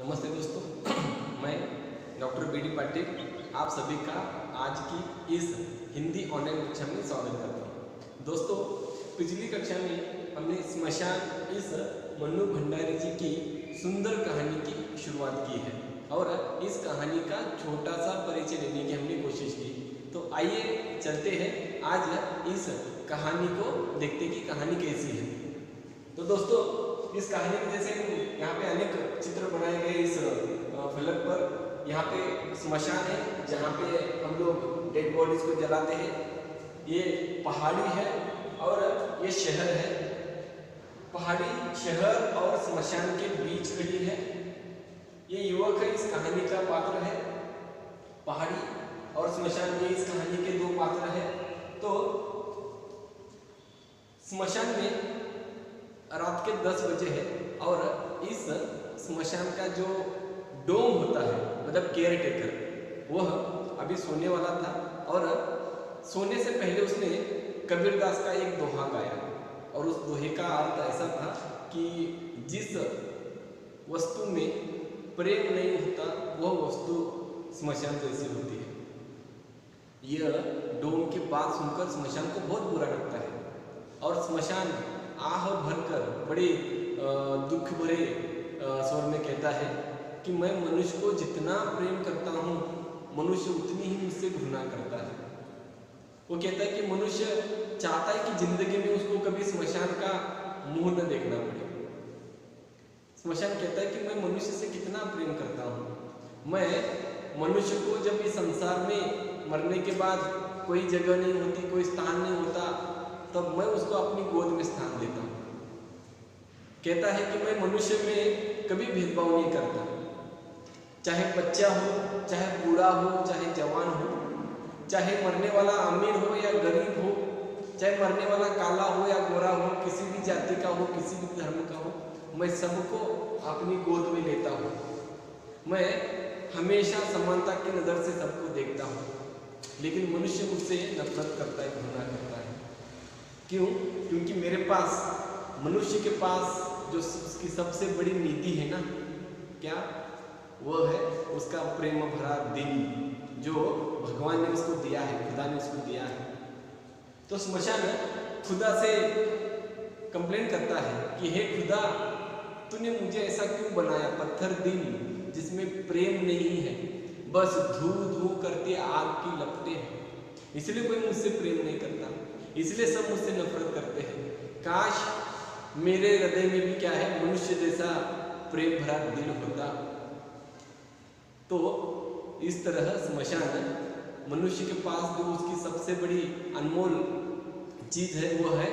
नमस्ते दोस्तों, मैं डॉक्टर बी डी पाटिल आप सभी का आज की इस हिंदी ऑनलाइन कक्षा में स्वागत करता हूँ। दोस्तों, पिछली कक्षा में हमने स्मशान इस मन्नू भंडारी जी की सुंदर कहानी की शुरुआत की है और इस कहानी का छोटा सा परिचय देने की हमने कोशिश की। तो आइए चलते हैं आज इस कहानी को देखते कि कहानी कैसी है। तो दोस्तों, इस कहानी में जैसे यहाँ पे अनेक चित्र बनाए गए इस फलक पर। यहाँ पे स्मशान है जहाँ पे हम लोग डेड बॉडीज को जलाते हैं। ये पहाड़ी है और ये शहर है। पहाड़ी, शहर और स्मशान के बीच खड़ी है। ये युवक है, इस कहानी का पात्र है। पहाड़ी और स्मशान ये इस कहानी के दो पात्र है। तो स्मशान में रात के 10 बजे है और इस स्मशान का जो डोम होता है, मतलब केयर टेकर, वह अभी सोने वाला था और सोने से पहले उसने कबीरदास का एक दोहा गाया और उस दोहे का अर्थ ऐसा था कि जिस वस्तु में प्रेम नहीं होता वह वस्तु स्मशान जैसी होती है। यह डोम की बात सुनकर स्मशान को बहुत बुरा लगता है और स्मशान आह भरकर बड़े दुख भरे स्वर में कहता है कि मैं मनुष्य को जितना प्रेम करता हूँ, मनुष्य उतनी ही मुझसे घृणा करता है। वो कहता है कि मनुष्य चाहता है कि जिंदगी में उसको कभी स्मशान का मुंह न देखना पड़े। स्मशान कहता है कि मैं मनुष्य से कितना प्रेम करता हूँ। मैं मनुष्य को जब इस संसार में मरने के बाद कोई जगह नहीं होती, कोई स्थान नहीं होता, तब मैं उसको अपनी गोद में स्थान देता हूँ। कहता है कि मैं मनुष्य में कभी भेदभाव नहीं करता, चाहे बच्चा हो, चाहे बूढ़ा हो, चाहे जवान हो, चाहे मरने वाला अमीर हो या गरीब हो, चाहे मरने वाला काला हो या गोरा हो, किसी भी जाति का हो, किसी भी धर्म का हो, मैं सबको अपनी गोद में लेता हूँ। मैं हमेशा समानता की नज़र से सबको देखता हूँ। लेकिन मनुष्य मुझसे नफरत करता है, घृणा करता है। क्यों? क्योंकि मेरे पास, मनुष्य के पास जो उसकी सबसे बड़ी नीति है ना, क्या? वह है उसका प्रेम भरा दिल, जो भगवान ने उसको दिया है, खुदा ने उसको दिया है। तो स्मशान खुदा से कंप्लेन करता है कि हे खुदा, तूने मुझे ऐसा क्यों बनाया, पत्थर दिल जिसमें प्रेम नहीं है, बस धू धू करती आग की लपटें हैं। इसलिए कोई मुझसे प्रेम नहीं करता, इसलिए सब मुझसे नफरत करते हैं। काश मेरे हृदय में भी क्या है, मनुष्य जैसा प्रेम भरा दिल होता। तो इस तरह स्मशान मनुष्य के पास जो उसकी सबसे बड़ी अनमोल चीज है वो है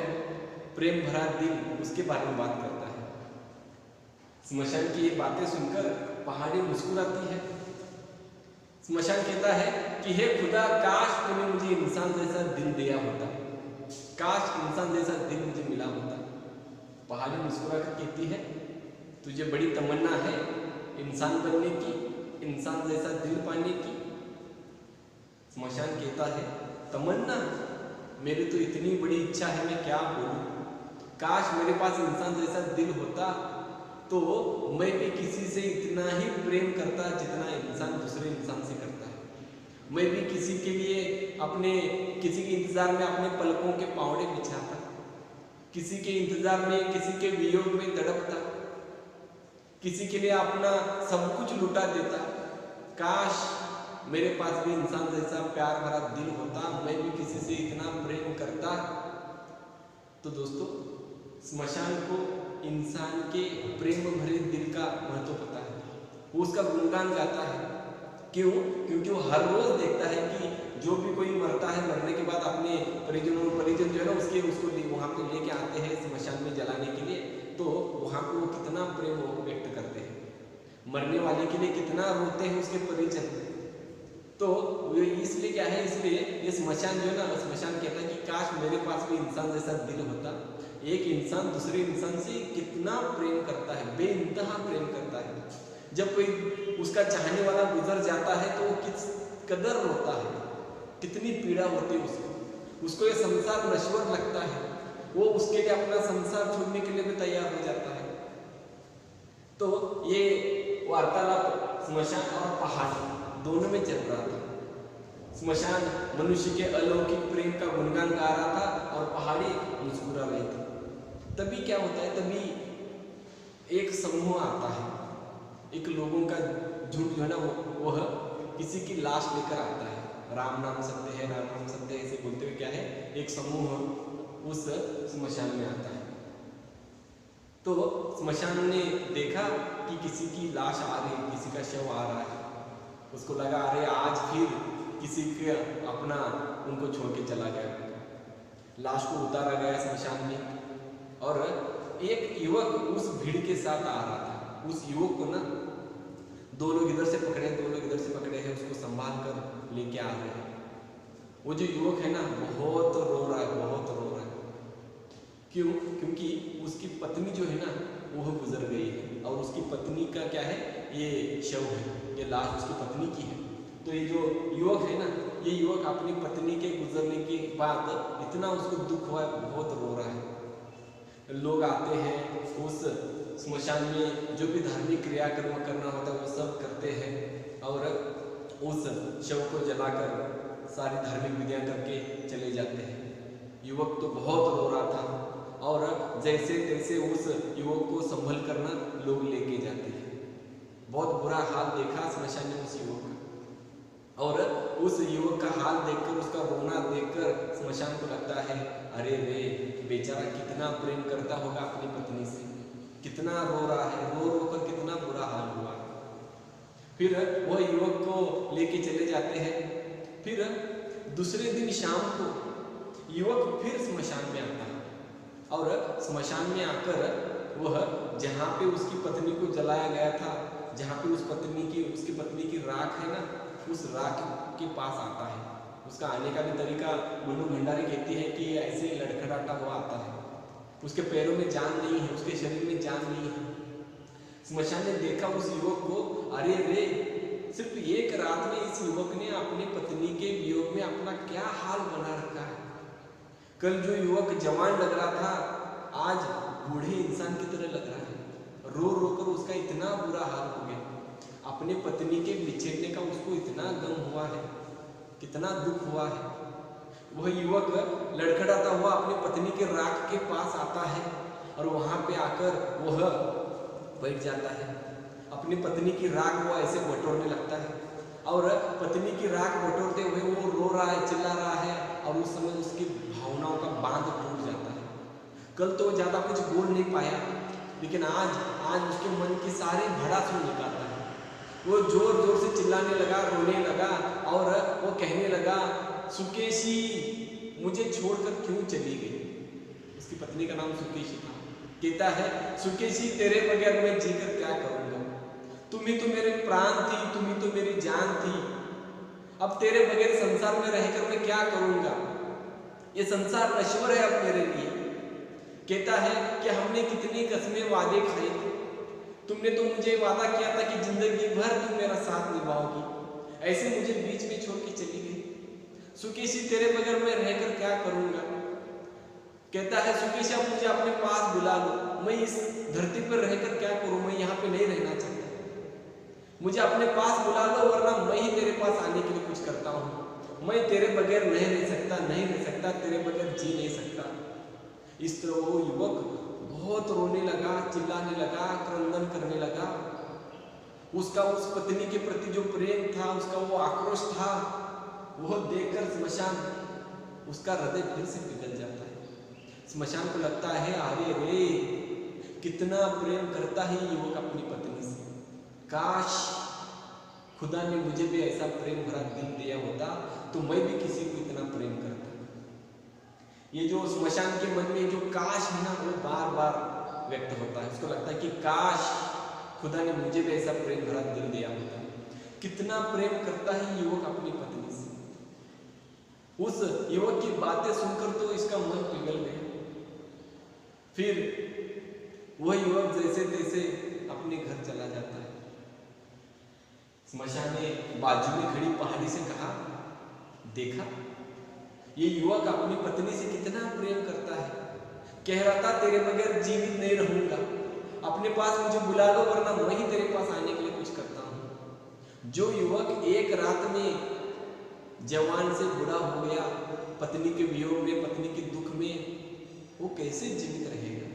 प्रेम भरा दिल, उसके बारे में बात करता है। स्मशान की ये बातें सुनकर पहाड़ी मुस्कुराती है। स्मशान कहता है कि हे खुदा, काश तूने मुझे इंसान जैसा दिल दिया होता, काश इंसान जैसा दिल मुझे मिला होता। पहाड़ी मुस्कुरा कर कहती है, तुझे बड़ी तमन्ना है इंसान बनने की, इंसान जैसा दिल पाने की। स्मशान कहता है, तमन्ना? मेरी तो इतनी बड़ी इच्छा है, मैं क्या बोलूं। काश मेरे पास इंसान जैसा दिल होता तो मैं भी किसी से इतना ही प्रेम करता जितना इंसान दूसरे इंसान से करता है। मैं भी किसी के लिए अपने, किसी के इंतजार में अपने पलकों के पावड़े बिछाता, किसी के इंतजार में, किसी के वियोग में तड़पता, किसी के लिए अपना सब कुछ लुटा देता। काश मेरे पास भी इंसान जैसा प्यार भरा दिल होता, मैं भी किसी से इतना प्रेम करता। तो दोस्तों, स्मशान को इंसान के प्रेम भरे दिल का महत्व पता है। वो उसका गुणगान गाता है। क्यों? क्योंकि वो हर रोज देखता है कि जो भी कोई मरता है, मरने के बाद अपने परिजन जो है ना, उसको वहाँ पे लेके आते हैं स्मशान में जलाने के लिए। तो वहाँ पे वो कितना प्रेम व्यक्त करते हैं, मरने वाले के लिए कितना रोते हैं उसके परिजन। तो इसलिए क्या है, इसलिए ये स्मशान जो है ना, स्मशान कहता है कि काश मेरे पास भी इंसान जैसा दिल होता। एक इंसान दूसरे इंसान से कितना प्रेम करता है, बेइंतहा प्रेम करता है। जब कोई उसका चाहने वाला गुजर जाता है तो वो किस कदर रोता है, कितनी पीड़ा होती है उसको ये संसार नश्वर लगता है, वो उसके लिए अपना संसार छोड़ने के लिए भी तैयार हो जाता है। तो ये वार्तालाप स्मशान और पहाड़ दोनों में चल रहा था। स्मशान मनुष्य के अलौकिक प्रेम का गुणगान गा रहा था और पहाड़ी मुस्कुरा रही थी। तभी क्या होता है, तभी एक समूह आता है, एक लोगों का झुंड जो है ना वह किसी की लाश लेकर आता है। राम नाम सत्य है, राम नाम सत्य है ऐसे बोलते हुए क्या है, एक समूह उस स्मशान में आता है। तो स्मशान ने देखा कि किसी की लाश आ रही, किसी का शव आ रहा है। उसको लगा अरे आज फिर किसी के अपना उनको छोड़ के चला गया। लाश को उतारा गया स्मशान में और एक युवक उस भीड़ के साथ आ रहा था। उस युवक को ना दो लोग इधर से पकड़े, दो लोग इधर से पकड़े हैं, उसको संभाल कर लेके आ रहे हैं। वो जो युवक है ना बहुत रो रहा है, बहुत रो रहा है। क्यों? क्योंकि उसकी पत्नी जो है ना वो गुजर गई है और उसकी पत्नी का क्या है, ये शव है, ये लाश उसकी पत्नी की है। तो ये जो युवक है ना, ये युवक अपनी पत्नी के गुजरने के बाद इतना उसको दुख हुआ है, बहुत रो रहा है। लोग आते हैं उस स्मशान में, जो भी धार्मिक क्रियाक्रम करना होता है वो सब करते हैं और उस शव को जलाकर सारी धार्मिक विधियां करके चले जाते हैं। युवक तो बहुत रो रहा था और जैसे तैसे उस युवक को संभल कर ना लोग लेके जाते हैं। बहुत बुरा हाल देखा स्मशान में उस युवक का, और उस युवक का हाल देखकर, उसका रोना देखकर स्मशान को लगता है अरे रे बेचारा कितना प्रेम करता होगा अपनी पत्नी से, कितना रो रहा है, रो रो कर कितना बुरा हाल हुआ। फिर वह युवक को लेके चले जाते हैं। फिर दूसरे दिन शाम को युवक फिर स्मशान में आता है और स्मशान में आकर वह जहाँ पे उसकी पत्नी को जलाया गया था, जहाँ पे उसकी पत्नी की राख है ना, उस राख के पास आता है। उसका आने का भी तरीका मनु भंडारी कहती है कि ऐसे लड़खड़ाता हुआ आता है। उसके पैरों में जान नहीं है, उसके शरीर में जान नहीं है। स्मशान ने देखा उस युवक को, अरे रे सिर्फ एक रात में इस युवक ने अपनी पत्नी के वियोग में अपना क्या हाल बना रखा है। कल जो युवक जवान लग रहा था आज बूढ़े इंसान की तरह लग रहा है। रो रो कर उसका इतना बुरा हाल हो गया। अपने पत्नी के बिछड़ने का उसको इतना गम हुआ है, कितना दुख हुआ है। वह युवक लड़खड़ाता हुआ अपनी पत्नी के राख के पास आता है और वहां पे आकर वह बैठ जाता है। अपनी पत्नी की राख वो ऐसे बटोरने लगता है और पत्नी की राख बटोरते हुए वो रो रहा है, चिल्ला रहा है और उस समय उसकी भावनाओं का बांध टूट जाता है। कल तो ज्यादा कुछ बोल नहीं पाया, लेकिन आज उसके मन की सारी भड़ास वो निकालता है। वो जोर जोर से चिल्लाने लगा, रोने लगा और वो कहने लगा, सुकेशी मुझे छोड़कर क्यों चली गई। उसकी पत्नी का नाम सुकेशी था। कहता है, सुकेशी तेरे बगैर मैं जीकर क्या करूंगा, तुम ही तो मेरे प्राण थी, तुम ही तो मेरी जान थी। अब तेरे बगैर संसार में रहकर मैं क्या करूंगा, ये संसार नश्वर है अब मेरे लिए। कहता है कि हमने कितनी कसमें वादे खाए थे, तुमने तो मुझे वादा किया था कि जिंदगी भर तुम मेरा साथ निभाओगी, ऐसे मुझे बीच में छोड़ के चली गई। सुकेशी तेरे बगैर मैं रहकर क्या करूंगा। कहता है, सुकेशी अब मुझे अपने पास बुला लो, मैं इस धरती पर रहकर क्या करूं, मैं यहाँ पे नहीं रहना चाहता। मुझे अपने पास बुला लो वरना मैं ही तेरे पास आने के लिए कुछ करता हूँ। मैं तेरे बगैर नहीं रह सकता, नहीं रह सकता, तेरे बगैर जी नहीं सकता। इस तरह वो युवक बहुत रोने लगा, चिल्लाने लगा, क्रंदन करने लगा। उसका उस पत्नी के प्रति जो प्रेम था, उसका वो आक्रोश था, वह देखकर स्मशान, उसका हृदय फिर से पिघल जाता है। स्मशान को लगता है, अरे रे कितना प्रेम करता है युवक अपनी पत्नी से। काश खुदा ने मुझे भी ऐसा प्रेम भरा दिल दिया होता तो मैं भी किसी को इतना प्रेम करता। ये जो स्मशान के मन में जो काश है ना, वो बार बार व्यक्त होता है। उसको लगता है कि काश खुदा ने मुझे भी ऐसा प्रेम भरा दिल दिया होता। कितना प्रेम करता है युवक अपनी पत्नी से। उस युवक की बातें सुनकर तो इसका मन पिघल गया। फिर वह युवक जैसे तैसे अपने घर चला जाता है। स्मशान ने बाजू में खड़ी पहाड़ी से कहा, देखा ये युवक अपनी पत्नी से कितना प्रेम करता है। कह रहा था तेरे बगैर जीवित नहीं रहूंगा, अपने पास मुझे बुला लो, वरना मैं ही तेरे पास आने के लिए कुछ करता हूँ। जो युवक एक रात में जवान से बूढ़ा हो गया, पत्नी के वियोग में, पत्नी के दुख में, वो कैसे जीवित रहेगा?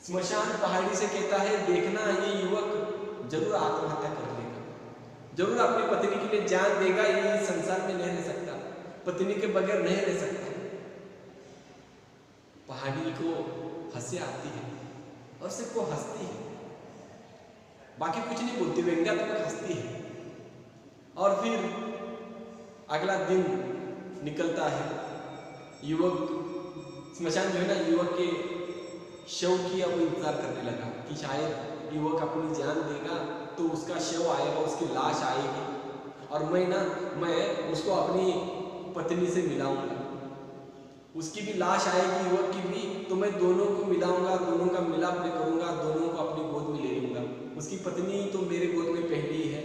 स्मशान पहाड़ी से कहता है, देखना ये युवक जरूर आत्महत्या कर लेगा, जरूर अपनी पत्नी के लिए जान देगा, ये संसार में नहीं रह सकता, पत्नी के बगैर नहीं रह सकता। पहाड़ी को हंसी आती है और सिर्फ वो हंसती है, बाकी कुछ नहीं बोलती, व्यंग्यात्मक हंसती है। और फिर अगला दिन निकलता है, युवक स्मशान जो है ना, युवक के शव की अब इंतजार करने लगा कि शायद युवक अपनी जान देगा तो उसका शव आएगा, उसकी लाश आएगी और मैं उसको अपनी पत्नी से मिलाऊंगा, उसकी भी लाश आएगी, युवक की भी, तो मैं दोनों को मिलाऊंगा, दोनों का मिलाप मैं करूंगा, दोनों को अपनी गोद में ले लूंगा। उसकी पत्नी तो मेरे गोद में पहली है,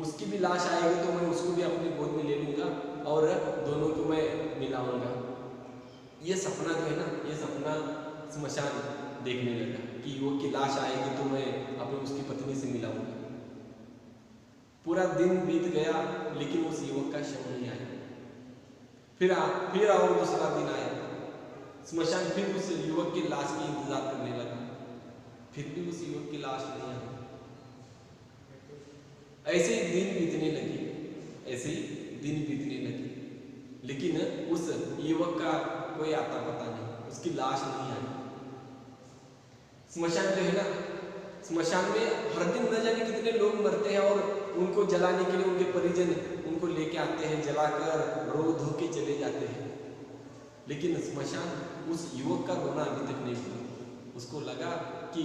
उसकी भी लाश आएगी तो मैं उसको भी अपनी गोद में ले लूंगा और दोनों को मैं मिलाऊंगा। ये सपना जो है ना, ये सपना स्मशान देखने लगा कि युवक की लाश आएगी तो मैं अपनी उसकी पत्नी से मिलाऊंगा। पूरा दिन बीत गया लेकिन उस युवक का शव नहीं आया। फिर और दूसरा दिन आया, स्मशान फिर उस युवक की लाश की इंतजार करने लगा, फिर भी उस युवक की लाश नहीं आई। ऐसे ही दिन बीतने लगे, ऐसे ही दिन बीतने लगे, लेकिन उस युवक का कोई आता पता नहीं, उसकी लाश नहीं आई। स्मशान जो है ना, स्मशान में हर दिन न जाने कितने लोग मरते हैं और उनको जलाने के लिए उनके परिजन उनको लेके आते हैं, जलाकर रो धो के चले जाते हैं, लेकिन स्मशान उस युवक का रोना अभी तक नहीं हुआ। उसको लगा कि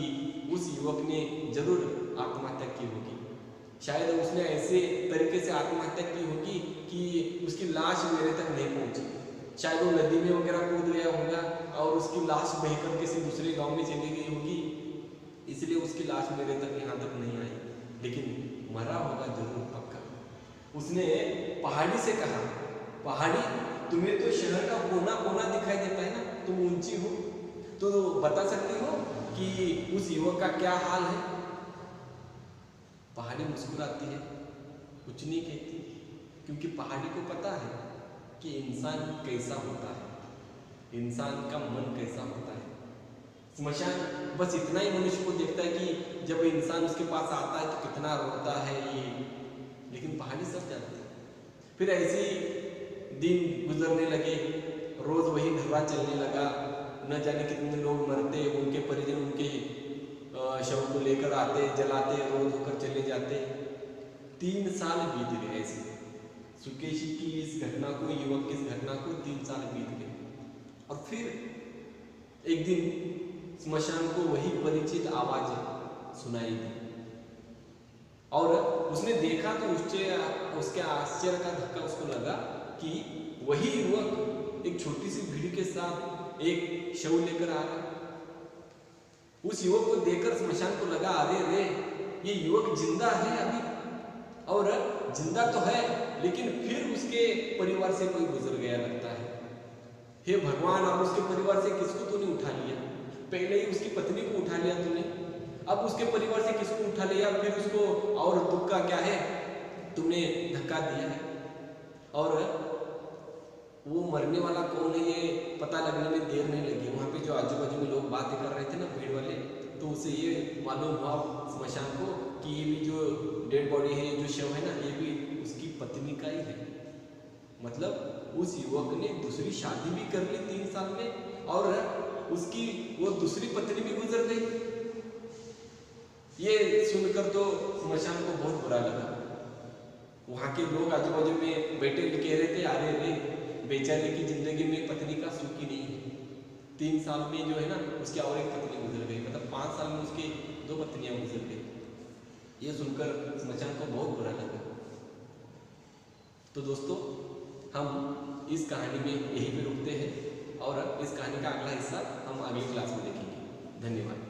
उस युवक ने जरूर आत्महत्या की होगी, शायद उसने ऐसे तरीके से आत्महत्या की होगी कि उसकी लाश मेरे तक नहीं पहुंची, शायद वो नदी में वगैरह कूद गया होगा और उसकी लाश बहकर किसी दूसरे गांव में चली गई होगी, इसलिए उसकी लाश मेरे तक यहाँ तक नहीं आई, लेकिन मरा होगा जरूर पक्का। उसने पहाड़ी से कहा, पहाड़ी तुम्हें तो शहर का कोना कोना दिखाई देता है ना, तुम ऊंची हो तो बता सकती हो कि उस युवक का क्या हाल है? पहाड़ी मुस्कुराती है, कुछ नहीं कहती, क्योंकि पहाड़ी को पता है कि इंसान कैसा होता है, इंसान का मन कैसा होता है। स्मशान बस इतना ही मनुष्य को देखता है कि जब इंसान उसके पास आता है तो कितना रोता है ये, लेकिन पहाड़ी सब जानती है। फिर ऐसे ही दिन गुजरने लगे, रोज वही ढर्रा चलने लगा, न जाने कितने लोग मरते, उनके परिजन उनके शव को लेकर आते, जलाते, रोज होकर चले जाते। 3 साल बीत गए ऐसे, सुकेशी की इस घटना को, युवक की इस घटना को 3 साल बीत गए। और फिर एक दिन स्मशान को वही परिचित आवाज सुनाई दी और उसने देखा तो उसके आश्चर्य का धक्का उसको लगा कि वही युवक एक छोटी सी भीड़ के साथ एक शव लेकर आ रहा। उस युवक को देखकर स्मशान को लगा, अरे रे ये युवक जिंदा है अभी, और जिंदा तो है लेकिन फिर उसके परिवार से कोई गुजर गया लगता है। हे भगवान, अब उसके परिवार से किसको तूने उठा लिया? पहले ही उसकी पत्नी को उठा लिया तूने, अब उसके परिवार से किसको उठा लिया? फिर उसको और दुख का क्या है, तुमने धक्का दिया है। और वो मरने वाला कौन है ये पता लगने में देर नहीं लगी। वहाँ पे जो आजू बाजू में लोग बातें कर रहे थे ना, भीड़ वाले, तो उसे ये मालूम हुआ स्मशान को कि ये भी जो डेड बॉडी है, जो शव है ना, ये भी उसकी पत्नी का ही है। मतलब उस युवक ने दूसरी शादी भी कर ली 3 साल में और उसकी वो दूसरी पत्नी भी गुजर गई। ये सुनकर तो स्मशान को बहुत बुरा लगा। वहाँ के लोग आजू बाजू में बैठे कह रहे थे, अरे रे बेचारे की जिंदगी में पत्नी का सुख ही नहीं है। 3 साल में जो है ना उसकी और एक पत्नी गुजर गई, मतलब 5 साल में उसकी 2 पत्नियां गुजर गई। ये सुनकर स्मशान को बहुत बुरा लगा। तो दोस्तों, हम इस कहानी में यहीं पे रुकते हैं और इस कहानी का अगला हिस्सा हम अगली क्लास में देखेंगे। धन्यवाद।